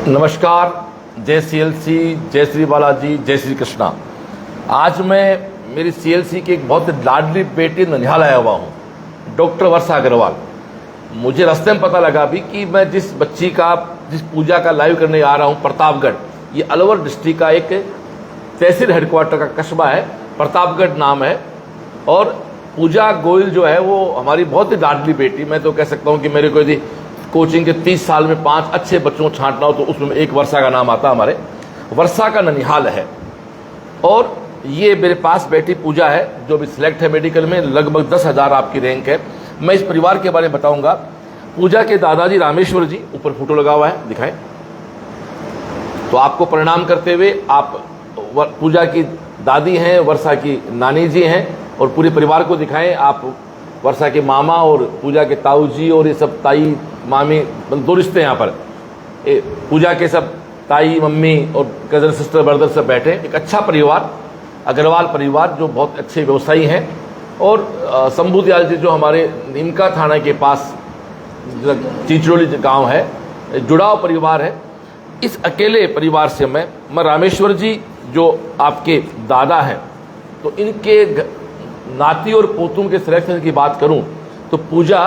नमस्कार, जय सीएलसी, जय श्री बालाजी, जय श्री कृष्णा। आज मैं मेरी सीएलसी की एक बहुत लाडली बेटी ननिहाल आया हुआ हूँ, डॉक्टर वर्षा अग्रवाल। मुझे रास्ते में पता लगा भी कि मैं जिस पूजा का लाइव करने आ रहा हूँ प्रतापगढ़, ये अलवर डिस्ट्रिक्ट का एक तहसील हेडक्वार्टर का कस्बा है, प्रतापगढ़ नाम है। और पूजा गोयल जो है वो हमारी बहुत ही लाडली बेटी, मैं तो कह सकता हूँ कि मेरे को यदि कोचिंग के 30 साल में 5 अच्छे बच्चों को छांटना हो तो उसमें एक वर्षा का नाम आता। हमारे वर्षा का ननिहाल है। और ये मेरे पास बेटी पूजा है जो भी सिलेक्ट है मेडिकल में, लगभग 10,000 आपकी रैंक है। मैं इस परिवार के बारे में बताऊंगा। पूजा के दादाजी रामेश्वर जी, ऊपर फोटो लगा हुआ है, दिखाएं। तो आपको प्रणाम करते हुए, आप पूजा की दादी हैं, वर्षा की नानी जी हैं, और पूरे परिवार को दिखाएं। आप वर्षा के मामा और पूजा के ताऊ जी और ये सब ताई मामी, दो रिश्ते यहाँ पर, पूजा के सब ताई मम्मी और कजन सिस्टर ब्रदर सब बैठे। एक अच्छा परिवार, अग्रवाल परिवार, जो बहुत अच्छे व्यवसायी हैं। और शंभू दयाल जी जो हमारे नीमका थाना के पास चिंचड़ोली गांव है, जुड़ाव परिवार है। इस अकेले परिवार से मैं रामेश्वर जी जो आपके दादा हैं, तो इनके नाती और पोतों के सिलेक्शन की बात करूं तो पूजा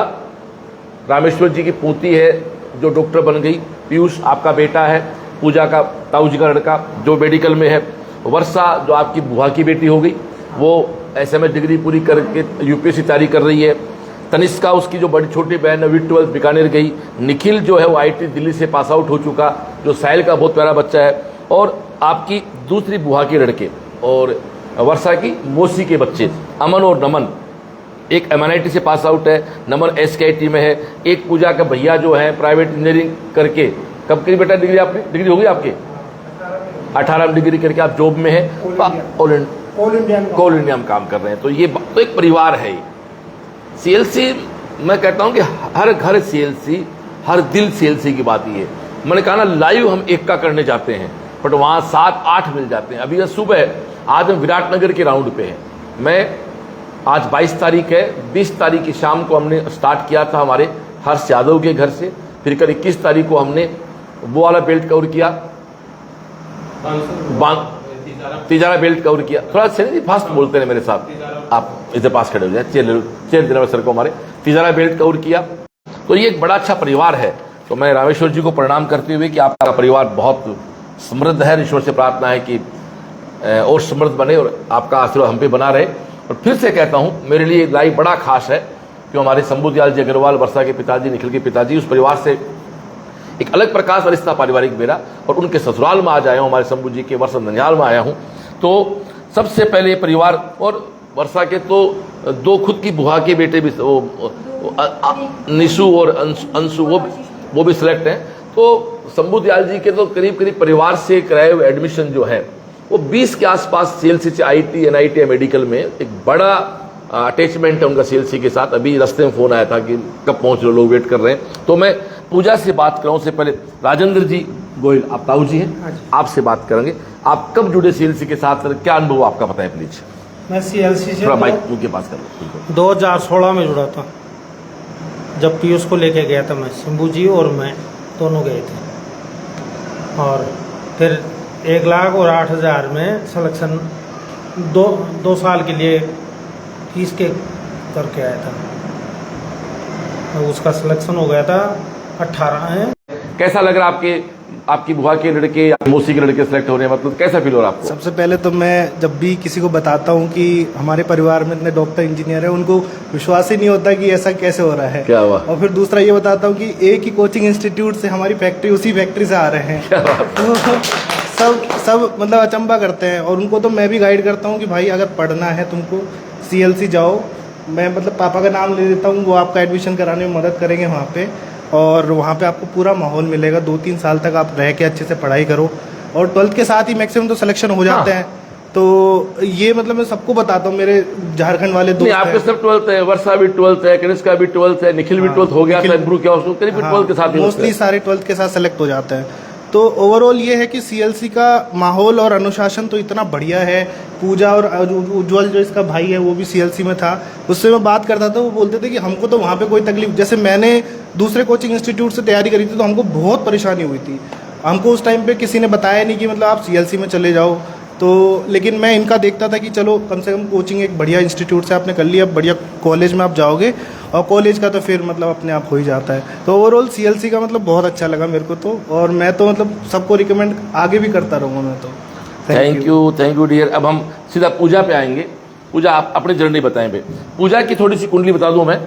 रामेश्वर जी की पोती है जो डॉक्टर बन गई। पीयूष आपका बेटा है, पूजा का ताऊ जी का लड़का जो मेडिकल में है। वर्षा जो आपकी बुआ की बेटी हो गई, वो SMS डिग्री पूरी करके UPSC तैयारी कर रही है। तनिष्का उसकी जो बड़ी छोटी बहन है, वी 12 बीकानेर गई। निखिल जो है वो IT दिल्ली से पास आउट हो चुका, जो साहिल का बहुत प्यारा बच्चा है। और आपकी दूसरी बुआ के लड़के और वर्षा की मौसी के बच्चे अमन और नमन, एक MNIT से पास आउट है, नमन SKIT में है। एक पूजा का भैया जो है प्राइवेट इंजीनियरिंग करके, कब की बेटा डिग्री आपने, डिग्री होगी आपकी 18 डिग्री करके आप जॉब में है, कोल इंडिया में काम कर रहे हैं। तो ये तो एक परिवार है। CLC मैं कहता हूं कि हर घर CLC, हर दिल CLC की बात ये। मैंने कहा ना, लाइव हम एक का करने जाते हैं बट वहां 7-8 मिल जाते हैं। अभी सुबह आज हम विराटनगर के राउंड पे हैं। मैं आज 22 तारीख है, 20 तारीख की शाम को हमने स्टार्ट किया था हमारे हर्ष यादव के घर से। फिर कल 21 तारीख को हमने वो वाला बेल्ट कवर किया, तिजारा बेल्ट कवर किया। थोड़ा से फास्ट बोलते हैं मेरे साथ, आप इधर पास खड़े हो जाए, चेयर देना सर को। हमारे तिजारा बेल्ट कवर किया। तो ये एक बड़ा अच्छा परिवार है। तो मैं रामेश्वर जी को प्रणाम करते हुए कि आपका परिवार बहुत समृद्ध है। ईश्वर से प्रार्थना है कि और समृद्ध बने और आपका आशीर्वाद हम पे बना रहे। और फिर से कहता हूँ, मेरे लिए लाइव बड़ा खास है कि हमारे शंभू दयाल जी अग्रवाल, वर्षा के पिताजी, निखिल के पिताजी, उस परिवार से एक अलग प्रकार का रिश्ता पारिवारिक मेरा। और उनके ससुराल में आज आया हूँ, हमारे शंभू जी के वर्षा ननिहाल में आया हूँ। तो सबसे पहले परिवार, और वर्षा के तो 2 खुद की बुआ के बेटे भी, निशु और अंशु, वो भी सिलेक्ट हैं। तो शंभू दयाल जी के तो करीब परिवार से कराए हुए एडमिशन जो है वो 20 के आसपास CLC से IT NIT मेडिकल में एक बड़ा अटैचमेंट है उनका CLC के साथ। अभी रास्ते में फोन आया था कि कब पहुंच रहे, लोग वेट कर रहे हैं। तो मैं पूजा से बात कराऊं से पहले राजेंद्र जी गोयल, आप ताऊ जी हैं, आपसे बात करेंगे। आप कब जुड़े CLC के साथ, क्या अनुभव आपका बताएं प्लीज। मैं CLC से माइक के पास कर 2016 में जुड़ा था, जब पीयूष को लेके गया था। मैं, शंभू जी और मैं दोनों गए थे। और फिर 1,00,000 और 8,000 में सिलेक्शन 2 साल के लिए फीस के करके आया था। तो उसका सिलेक्शन हो गया था 18 है। कैसा लग रहा आपकी बुआ के लड़के या मौसी के लड़के सेलेक्ट हो रहे हैं, मतलब कैसा फील हो रहा है आपको? सबसे पहले तो मैं जब भी किसी को बताता हूँ कि हमारे परिवार में इतने डॉक्टर इंजीनियर है, उनको विश्वास ही नहीं होता कि ऐसा कैसे हो रहा है। क्या हुआ? और फिर दूसरा ये बताता हूँ कि एक ही कोचिंग इंस्टीट्यूट से हमारी फैक्ट्री, उसी फैक्ट्री से आ रहे हैं। तो सब मतलब अचंबा करते हैं। और उनको तो मैं भी गाइड करता हूँ कि भाई अगर पढ़ना है तुमको CLC जाओ। मैं मतलब पापा का नाम ले देता हूँ, वो आपका एडमिशन कराने में मदद करेंगे वहाँ पे। और वहाँ पे आपको पूरा माहौल मिलेगा। 2-3 साल तक आप रह के अच्छे से पढ़ाई करो। और 12th के साथ ही मैक्सिमम तो सिलेक्शन हो जाते हैं। तो ये मतलब मैं सबको बताता हूँ, मेरे झारखंड वाले दोस्त आपके सब 12th है, वर्षा भी 12th है, कनिष्का भी 12th है, निखिल भी 12th हो गया था, इम्प्रूव किया उसको, करीब 12th के साथ मोस्टली सारे 12th के साथ सेलेक्ट हो जाते हैं। तो ओवरऑल ये है कि CLC का माहौल और अनुशासन तो इतना बढ़िया है। पूजा और उज्जवल जो इसका भाई है वो भी CLC में था, उससे मैं बात करता था, वो बोलते थे कि हमको तो वहाँ पे कोई तकलीफ, जैसे मैंने दूसरे कोचिंग इंस्टीट्यूट से तैयारी करी थी तो हमको बहुत परेशानी हुई थी। हमको उस टाइम पे किसी ने बताया नहीं कि मतलब आप CLC में चले जाओ। तो लेकिन मैं इनका देखता था कि चलो कम से कम कोचिंग एक बढ़िया इंस्टीट्यूट से आपने कर लिया, अब बढ़िया कॉलेज में आप जाओगे, और कॉलेज का तो फिर मतलब अपने आप हो ही जाता है। तो ओवरऑल CLC का मतलब बहुत अच्छा लगा मेरे को तो, और मैं तो मतलब सबको रिकमेंड आगे भी करता रहूँगा मैं तो। Thank you dear. अब हम सीधा पूजा पे आएंगे। पूजा, आप अपनी जर्नी बताएं भाई। पूजा की थोड़ी सी कुंडली बता दूं मैं।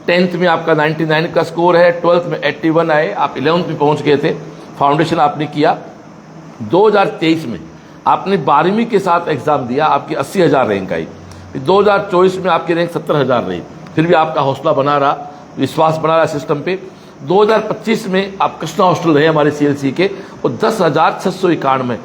10th में आपका 99 का स्कोर है, 12th में 81 आए, आप 11th में पहुंच गए थे, फाउंडेशन आपने किया। 2023 में आपने 12वीं के साथ एग्जाम दिया, आपकी 80,000 रैंक आई। 2024 में आपकी रैंक 70,000 रही, फिर भी आपका हौसला बना रहा, विश्वास बना रहा सिस्टम पे। 2025 में आप कृष्णा हॉस्टल रहे हमारे CLC के, और 10,691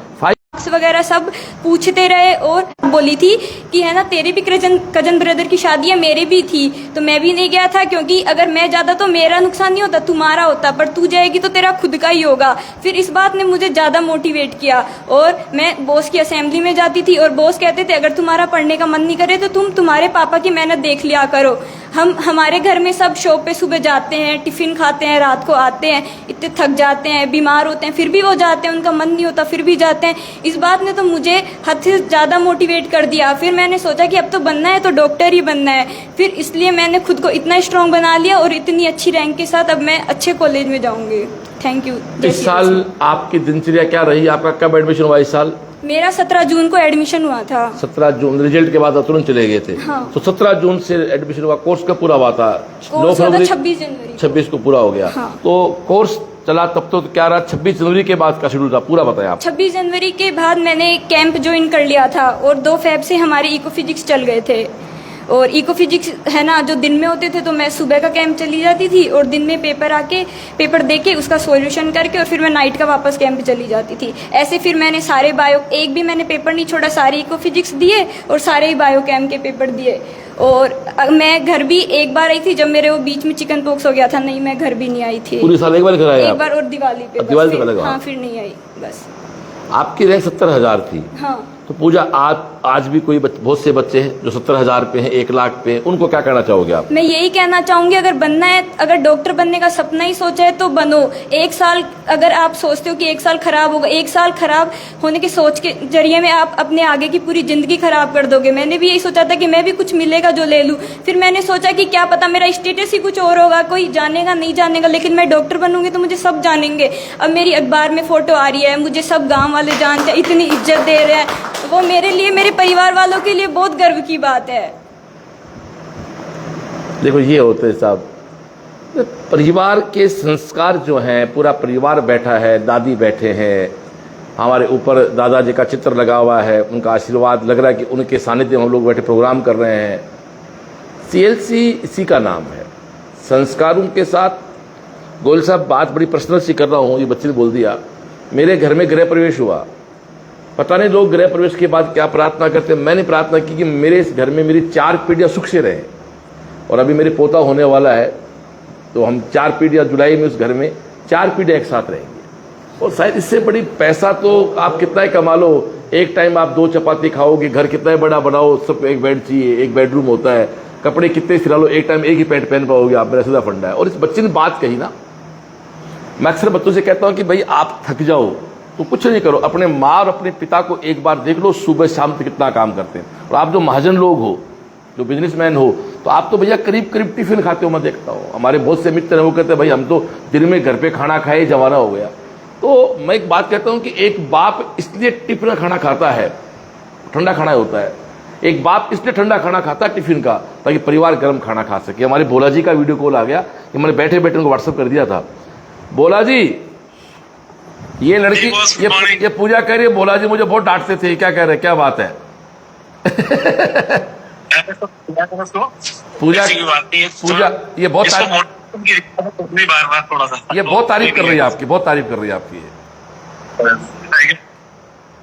वगैरह सब पूछते रहे, और बोली थी कि है ना तेरे भी कजन ब्रदर की शादी है, मेरे भी थी, तो मैं भी नहीं गया था, क्योंकि अगर मैं जाता तो मेरा नुकसान नहीं होता, तुम्हारा होता, पर तू जाएगी तो तेरा खुद का ही होगा। फिर इस बात ने मुझे ज़्यादा मोटिवेट किया, और मैं बॉस की असेंबली में जाती थी और बॉस कहते थे अगर तुम्हारा पढ़ने का मन नहीं करे तो तुम तुम्हारे पापा की मेहनत देख लिया करो। हमारे घर में सब शॉप पे सुबह जाते हैं, टिफिन खाते हैं, रात को आते हैं, इतने थक जाते हैं, बीमार होते हैं, फिर भी वो जाते हैं, उनका मन नहीं होता फिर भी जाते हैं। इस बात ने तो मुझे हद से ज़्यादा मोटिवेट कर दिया। फिर मैंने सोचा कि अब तो बनना है तो डॉक्टर ही बनना है, फिर इसलिए मैंने खुद को इतना स्ट्रांग बना लिया, और इतनी अच्छी रैंक के साथ अब मैं अच्छे कॉलेज में जाऊंगी। Thank you. इस साल आपकी दिनचर्या क्या रही? आपका कब एडमिशन हुआ इस साल? मेरा 17 जून को एडमिशन हुआ था। 17 जून रिजल्ट के बाद तुरंत चले गए थे। हाँ। तो 17 जून से एडमिशन हुआ। कोर्स कब पूरा हुआ था? 9 फरवरी 26 को पूरा हो गया। हाँ। तो कोर्स चला तब तो क्या रहा? 26 जनवरी के बाद का शेड्यूल था, पूरा बताया आप। 26 जनवरी के बाद मैंने कैंप ज्वाइन कर लिया था, और 2 फेब से हमारे इको फिजिक्स चल गए थे। और इको फिजिक्स है ना जो दिन में होते थे, तो मैं सुबह का कैंप चली जाती थी, और दिन में पेपर दे के उसका सॉल्यूशन करके, और फिर मैं नाइट का वापस कैंप चली जाती थी। ऐसे फिर मैंने सारे एक भी मैंने पेपर नहीं छोड़ा, सारे इको फिजिक्स दिए और सारे ही बायो कैंप के पेपर दिए। और मैं घर भी एक बार आई थी जब मेरे वो बीच में चिकन पॉक्स हो गया था। नहीं, मैं घर भी नहीं आई थी पूरे साल। एक बार घर आए? एक बार, और दिवाली पे। दिवाली पे लगा? हाँ, फिर नहीं आई बस। आपकी रैंक 70,000 थी। हाँ। तो पूजा, आज भी कोई बहुत से बच्चे हैं जो 70,000 पे हैं, 1 लाख पे हैं, उनको क्या कहना चाहोगे आप? मैं यही कहना चाहूंगी, अगर बनना है, अगर डॉक्टर बनने का सपना ही सोचा है तो बनो। 1 साल अगर आप सोचते हो कि 1 साल खराब होगा, 1 साल खराब होने के सोच के जरिए में आप अपने आगे की पूरी जिंदगी खराब कर दोगे। मैंने भी यही सोचा था कि मैं भी कुछ मिलेगा जो ले लूं, फिर मैंने सोचा कि क्या पता मेरा स्टेटस ही कुछ और होगा, कोई जानेगा नहीं जानेगा, लेकिन मैं डॉक्टर बनूंगी तो मुझे सब जानेंगे। अब मेरी अखबार में फोटो आ रही है, मुझे सब गाँव वाले जानते हैं, इतनी इज्जत दे रहे हैं, वो मेरे लिए, मेरे परिवार वालों के लिए बहुत गर्व की बात है। देखो, ये होते हैं साहब परिवार के संस्कार जो हैं, पूरा परिवार बैठा है, दादी बैठे हैं, हमारे ऊपर दादाजी का चित्र लगा हुआ है, उनका आशीर्वाद लग रहा है कि उनके सानिध्य में हम लोग बैठे प्रोग्राम कर रहे हैं। CLC इसी का नाम है, संस्कारों के साथ। गोयल साहब, बात बड़ी पर्सनल सी कर रहा हूँ, ये बच्चे ने बोल दिया, मेरे घर में गृह प्रवेश हुआ। पता नहीं लोग गृह प्रवेश के बाद क्या प्रार्थना करते हैं। मैंने प्रार्थना की कि मेरे इस घर में मेरी 4 पीढ़ियां सुख से रहें, और अभी मेरे पोता होने वाला है, तो हम 4 पीढ़ियां जुलाई में उस घर में 4 पीढ़ियां एक साथ रहेंगे। और शायद इससे बड़ी पैसा तो आप कितना ही कमा लो, एक टाइम आप 2 चपाती खाओगे, घर कितना ही बड़ा बनाओ, सब एक बेड चाहिए, एक बेडरूम होता है, कपड़े कितने सिला लो, एक टाइम एक ही पैंट पहन पाओगे आप, मेरा सीधा फंडा है। और इस बच्चे ने बात कही ना, मैं अक्सर बच्चों से कहता हूं कि भाई आप थक जाओ तो कुछ नहीं करो, अपने माँ और अपने पिता को एक बार देख लो, सुबह शाम तक कितना काम करते हैं। और आप जो महाजन लोग हो, जो बिजनेसमैन हो, तो आप तो भैया करीब करीब टिफिन खाते हो, मैं देखता हूँ। हमारे बहुत से मित्र हैं, वो कहते हैं भाई हम तो दिन में घर पे खाना खाए जमाना हो गया। तो मैं एक बात कहता हूँ कि एक बाप इसलिए टिफिन खाना खाता है, ठंडा खाना होता है, एक बाप इसलिए ठंडा खाना खाता है टिफिन का, ताकि परिवार गर्म खाना खा सके। हमारे भोला जी का वीडियो कॉल आ गया कि मैंने बैठे बैठे उनको व्हाट्सअप कर दिया था। भोला जी, ये लड़की, ये पूजा कह रही है, भोला जी मुझे बहुत डांटते थे, क्या कह रहे हैं, क्या बात है? पूजा ये बहुत तारीफ कर रही है आपकी, बहुत तारीफ कर रही है आपकी।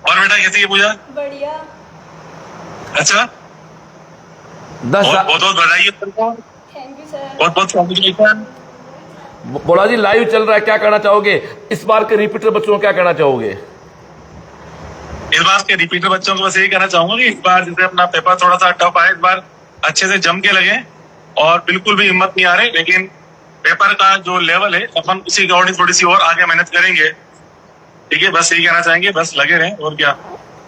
और बेटा कैसी है पूजा? बढ़िया। अच्छा, 10 बहुत बहुत बधाई। Thank you sir. बहुत बहुत कांग्रेचुलेशन। भोला जी लाइव चल रहा है, क्या कहना चाहोगे? इस बार के रिपीटर बच्चों को क्या कहना चाहोगे? इस बार के रिपीटर बच्चों को बस यही कहना चाहूंगा कि इस बार जैसे अपना पेपर थोड़ा सा टफ आया, इस बार अच्छे से जम के लगे, और बिल्कुल भी हिम्मत नहीं आ रही, लेकिन पेपर का जो लेवल है अपन उसी अकॉर्डिंग थोड़ी सी और आगे मेहनत करेंगे ठीक है, बस यही कहना चाहेंगे, बस लगे रहें और क्या।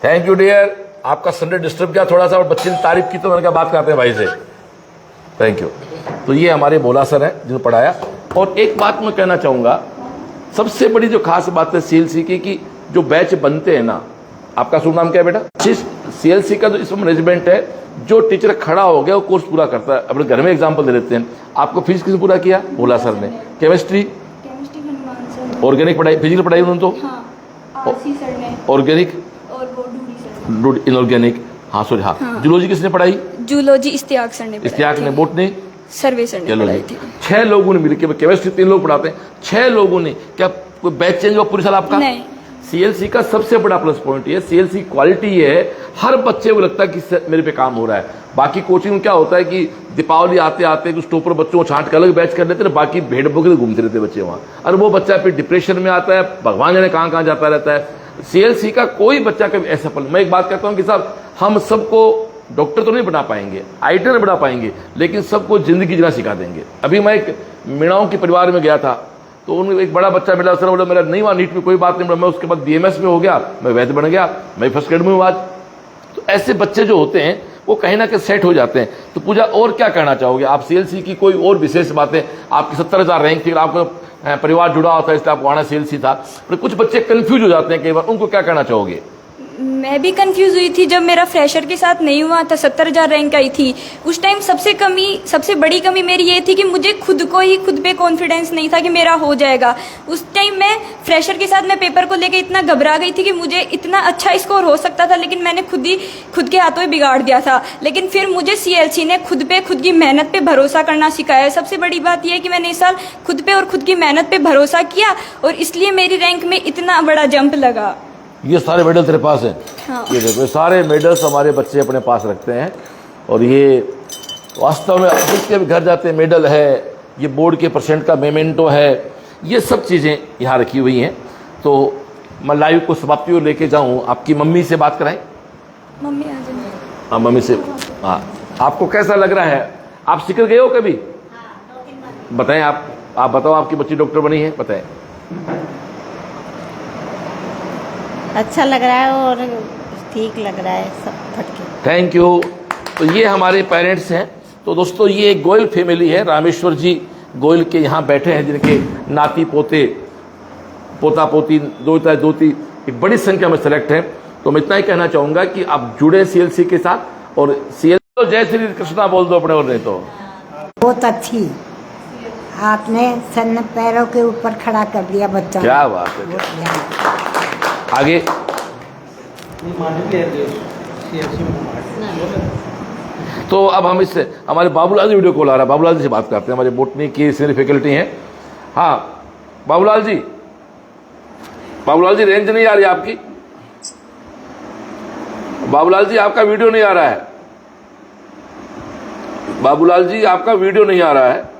Thank you dear. आपका संडे डिस्टर्ब किया थोड़ा सा और बच्चे ने तारीफ की तो मैंने कहा बात करते हैं भाई से। Thank you. तो ये हमारे भोला सर हैं जिन्होंने पढ़ाया। और एक बात मैं कहना चाहूंगा, सबसे बड़ी जो खास बात है सीएलसी की कि जो बैच बनते हैं ना, आपका शुभ नाम क्या है बेटा? सीएलसी का जो इसमें मैनेजमेंट है, जो टीचर खड़ा हो गया वो कोर्स पूरा करता है। अपने घर में एग्जाम्पल दे देते हैं। आपको फिजिक्स किसने पूरा किया? भोला सर ने। केमिस्ट्री, ऑर्गेनिक पढ़ाई, फिजिकल पढ़ाई उन्होंने तो आरसी सर ने, ऑर्गेनिक और वो डूडी सर, इनऑर्गेनिक, हाँ सॉरी, हाँ। जूलॉजी किसने पढ़ाई? जूलॉजी इस्तियाक सर ने पढ़ाई इस्तियाक ने। बोटनी सर्वे सर ने चलो पढ़ाई जी, थी। 6 लोगों ने मिलकर, केमिस्ट्री 3 लोग पढ़ाते हैं, 6 लोगों ने। क्या कोई बैच चेंज हुआ पूरे साल आपका? नहीं। सीएलसी का सबसे बड़ा प्लस पॉइंट ये, सीएलसी क्वालिटी ये है, हर बच्चे को लगता है कि मेरे पे काम हो रहा है। बाकी कोचिंग में क्या होता है कि दीपावली आते आते कुछ टोपर बच्चों को छांट के अलग बैच कर लेते हैं, बाकी भेड़ बकरे घूमते रहते बच्चे वहां, और वो बच्चा फिर डिप्रेशन में आता है, भगवान जाने कहां कहां जाता रहता है। सीएलसी का कोई बच्चा कभी ऐसा पल, मैं एक बात कहता हूं कि साहब हम सबको डॉक्टर तो नहीं बना पाएंगे, आईटी नहीं बना पाएंगे, लेकिन सबको जिंदगी जीना सिखा देंगे। अभी मैं एक मीणाओं के परिवार में गया था, तो उन एक बड़ा बच्चा मिला, सर बोला मेरा नहीं हुआ नीट में, कोई बात नहीं, मैं उसके बाद बीएमएस में हो गया, मैं वैद्य बन गया, मैं फर्स्ट ग्रेड में हूँ आज। तो ऐसे बच्चे जो होते हैं वो कहीं ना कहीं सेट हो जाते हैं। तो पूजा और क्या कहना चाहोगे आप? सीएलसी की कोई और विशेष बातें? आपकी 70,000 रैंक थी, आपका परिवार जुड़ा होता है इसलिए आपको आना सीएलसी था, पर कुछ बच्चे कंफ्यूज हो जाते हैं कई बार, उनको क्या कहना चाहोगे? मैं भी कंफ्यूज हुई थी जब मेरा फ्रेशर के साथ नहीं हुआ था, 70,000 रैंक आई थी उस टाइम। सबसे बड़ी कमी मेरी ये थी कि मुझे खुद पे कॉन्फिडेंस नहीं था कि मेरा हो जाएगा। उस टाइम मैं फ्रेशर के साथ मैं पेपर को लेकर इतना घबरा गई थी कि मुझे इतना अच्छा स्कोर हो सकता था, लेकिन मैंने खुद के हाथों में बिगाड़ दिया था। लेकिन फिर मुझे सीएलसी ने खुद की मेहनत पे भरोसा करना सिखाया। सबसे बड़ी बात यह है कि मैंने इस साल खुद की मेहनत पे भरोसा किया और इसलिए मेरी रैंक में इतना बड़ा जंप लगा। ये सारे मेडल तेरे पास हैं? हाँ। ये देखो, सारे मेडल्स हमारे बच्चे अपने पास रखते हैं, और ये वास्तव में जिसके भी घर जाते हैं मेडल है, ये बोर्ड के % का मेमेंटो है, ये सब चीज़ें यहाँ रखी हुई हैं। तो मैं लाइव को समाप्ति और लेके जाऊँ, आपकी मम्मी से बात कराएं। मम्मी आ जाए। हाँ मम्मी से। हाँ, आपको कैसा लग रहा है? आप सीकर गए हो कभी? बताएं आप बताओ, आपकी बच्ची डॉक्टर बनी है, बताएं। अच्छा लग रहा है और ठीक लग रहा है सब फटके। Thank you. तो ये हमारे पेरेंट्स हैं। तो दोस्तों ये एक गोयल फैमिली है, रामेश्वर जी गोयल के यहाँ बैठे हैं, जिनके नाती पोते पोता पोती दोती एक बड़ी संख्या में सेलेक्ट हैं। तो मैं इतना ही कहना चाहूँगा कि आप जुड़े सीएलसी के साथ, और सीएलसी तो जय श्री कृष्णा बोल दो अपने, और नहीं तो बहुत अच्छी, आपने सन पैरों के ऊपर खड़ा कर दिया बच्चा। क्या बात है। आगे तो अब हम इससे हमारे बाबूलाल जी वीडियो कॉल आ रहा है, बाबूलाल जी से बात करते हैं, हमारे बोटनी की सीनियर फैकल्टी हैं। हाँ बाबूलाल जी रेंज नहीं आ रही आपकी? बाबूलाल जी आपका वीडियो नहीं आ रहा है। बाबूलाल जी आपका वीडियो नहीं आ रहा है।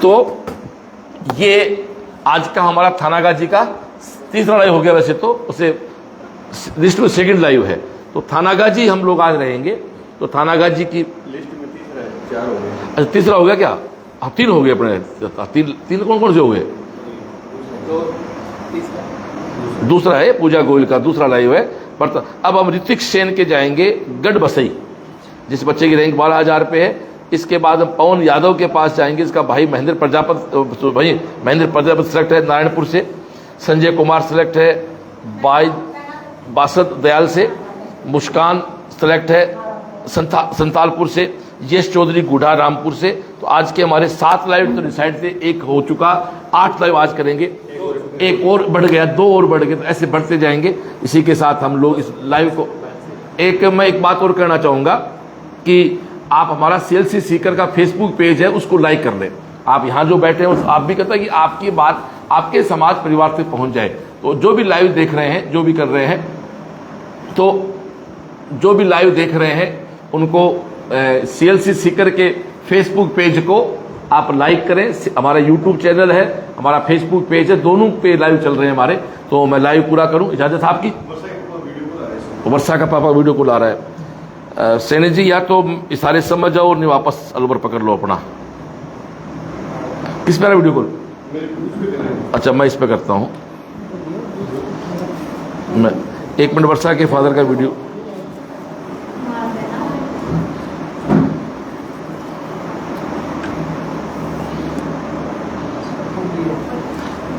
तो ये आज का हमारा थानागाजी का तीसरा लाइव हो गया, वैसे तो उसे लिस्ट में सेकंड लाइव है। तो थानागाजी हम लोग आज रहेंगे। तो थानागाजी की लिस्ट में तीसरा है, 4 हो गए। अच्छा तीसरा हो गया क्या? हाँ 3 हो गए अपने। तीन कौन कौन से हो गए? दूसरा है पूजा गोयल का, दूसरा लाइव है। पर अब हम ऋतिक सेन के जाएंगे गढ़ बसई, जिस बच्चे की रैंक 12,000 पे है। इसके बाद हम पवन यादव के पास जाएंगे, इसका भाई महेंद्र प्रजापति सेलेक्ट है नारायणपुर से। संजय कुमार सेलेक्ट है बासत दयाल से। मुस्कान सेलेक्ट है संतालपुर से। यश चौधरी गुढ़ा रामपुर से। तो आज के हमारे 7 लाइव तो डिसाइड थे, 1 हो चुका, 8 लाइव आज करेंगे। एक और बढ़ गया, 2 और बढ़ गए, तो ऐसे बढ़ते जाएंगे। इसी के साथ हम लोग इस लाइव को मैं एक बात और कहना चाहूँगा कि आप हमारा सीएलसी सीकर का फेसबुक पेज है, उसको लाइक कर लें। आप यहाँ जो बैठे हैं आप भी कहते हैं कि आपकी बात आपके समाज परिवार तक पहुँच जाए। तो जो भी लाइव देख रहे हैं, जो भी कर रहे हैं, तो जो भी लाइव देख रहे हैं उनको सीएलसी सीकर के फेसबुक पेज को आप लाइक करें। हमारा यूट्यूब चैनल है, हमारा फेसबुक पेज है, दोनों पे लाइव चल रहे हैं हमारे। तो मैं लाइव पूरा करूं, इजाजत आपकी। वर्षा का पापा वीडियो कॉल आ रहा है। सैनी जी या तो इशारे समझ जाओ और नहीं वापस अलवर पकड़ लो अपना। किस मेरा वीडियो कॉल? अच्छा, मैं इस पे करता हूँ। मैं 1 मिनट, वर्षा के फादर का वीडियो।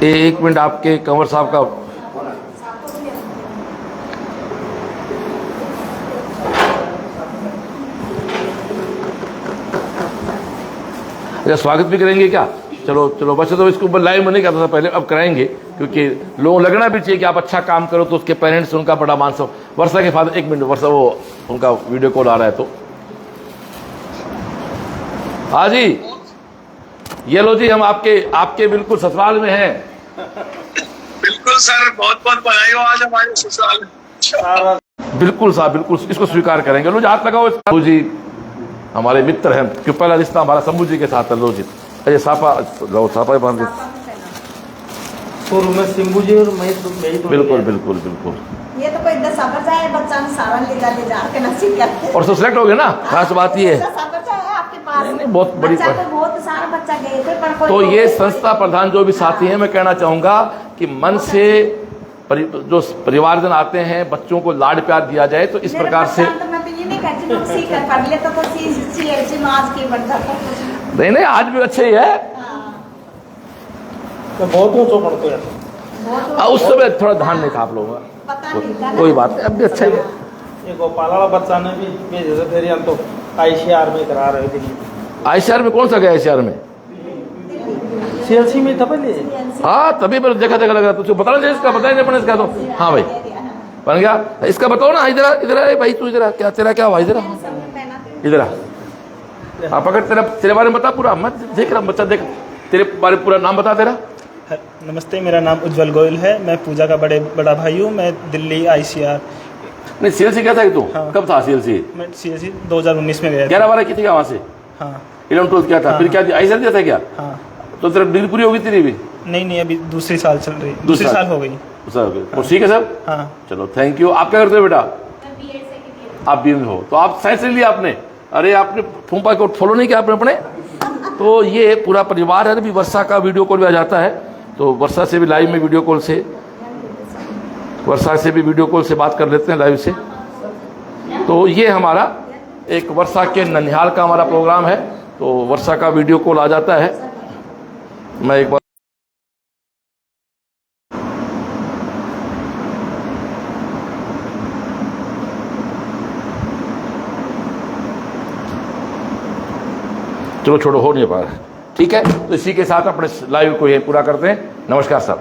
एक मिनट, आपके कंवर साहब का। अच्छा, स्वागत भी करेंगे क्या? चलो चलो, वैसे तो इसको लाइव में नहीं करता था पहले, अब कराएंगे, क्योंकि लोगों लगना भी चाहिए कि आप अच्छा काम करो तो उसके पेरेंट्स, उनका बड़ा मान सम्मान। वर्षा के फादर, 1 मिनट, वर्षा वो उनका वीडियो कॉल आ रहा है तो। हाँ जी, ये लो जी, हम आपके बिल्कुल ससुराल में हैं। बिल्कुल सर, बहुत बहुत बधाई हो आज हमारे ससुराल। बिल्कुल साहब, बिल्कुल, इसको स्वीकार करेंगे। लो जी, हाथ लगाओ। शंभू जी हमारे मित्र हैं, क्यों पहला रिश्ता हमारा शंभू जी के साथ है। लो जी, अरे साफा लो, साफा ही बांध दो। शुरू में सिंबू जी और मैं तो बिल्कुल बिल्कुल बिल्कुल। ये तो कोई 10 साल जाए बच्चा ने सारा ले जा के नसीब करते। और सब सिलेक्ट हो गए ना, खास बात ये है। 10 साल है आपके पास। नहीं, बहुत बड़ी बच्चा तो बहुत सारा बच्चा गए थे, पर कोई तो ये संस्था प्रधान जो भी साथी हैं, मैं कहना चाहूंगा कि मन से जो परिवारजन आते हैं, बच्चों को लाड प्यार दिया जाए, तो इस प्रकार से। मैं तो ये नहीं कहती हूँ सीख पढ़ ले तो सीएलसी माज के बढ़ जाता। नहीं नहीं, आज भी अच्छे ही है। तो बहुत ऊंचो पड़ते हैं। उस समय थोड़ा ध्यान नहीं था आप लोगों का, पता नहीं था ना। कोई बात नहीं, अब भी अच्छा ही है। ये गोपाल वाला बच्चा ने भी भेजे थे, फिर हम तो आईसीआर में करा रहे थे। आईसीआर में कौन सा गया? आईसीआर में सीएलसी में था पहले। हाँ, तभी मेरे देखा लग रहा, तुझे बताना चाहिए इसका, बताया नहीं इसका तो। हाँ भाई, बन गया। इसका बताओ ना, इधर इधर भाई, तू इधर क्या, तेरा क्या हुआ? इधर इधर हाँ, पकड़, तेरे बारे में बता पूरा। मैं देख रहा बच्चा, देख तेरे बारे में पूरा नाम बता तेरा। नमस्ते, मेरा नाम उज्जवल गोयल है। मैं पूजा का बड़ा भाई हूँ। मैं दिल्ली आईसीआर। नहीं, सीएलसी क्या था कि तू? हाँ। कब था सीएलसी? मैं सीएलसी 2019 में गया था। 11-12 की थी क्या वहाँ से? हाँ 11-12 क्या था? हाँ। फिर क्या आईसीआर दिया था क्या? हाँ। तो तेरा डिग्री पूरी होगी तेरी भी? नहीं, अभी दूसरी साल चल रही, दूसरी साल हो गई। सर ठीक है सर। हाँ। चलो, थैंक यू। आप क्या करते हो बेटा? आप बीएड में हो, तो आप साइंस ले लिया आपने? अरे, आपने फूंपा को फॉलो नहीं किया आपने अपने? तो ये पूरा परिवार है। अभी वर्षा का वीडियो कॉल भी आ जाता है, तो वर्षा से भी लाइव में वीडियो कॉल से, वर्षा से भी वीडियो कॉल से बात कर लेते हैं लाइव से। तो ये हमारा एक वर्षा के ननिहाल का हमारा प्रोग्राम है, तो वर्षा का वीडियो कॉल आ जाता है। मैं एक बार चलो छोड़ो, हो नहीं पा रहा, ठीक है। तो इसी के साथ अपने लाइव को ये पूरा करते हैं। नमस्कार सर।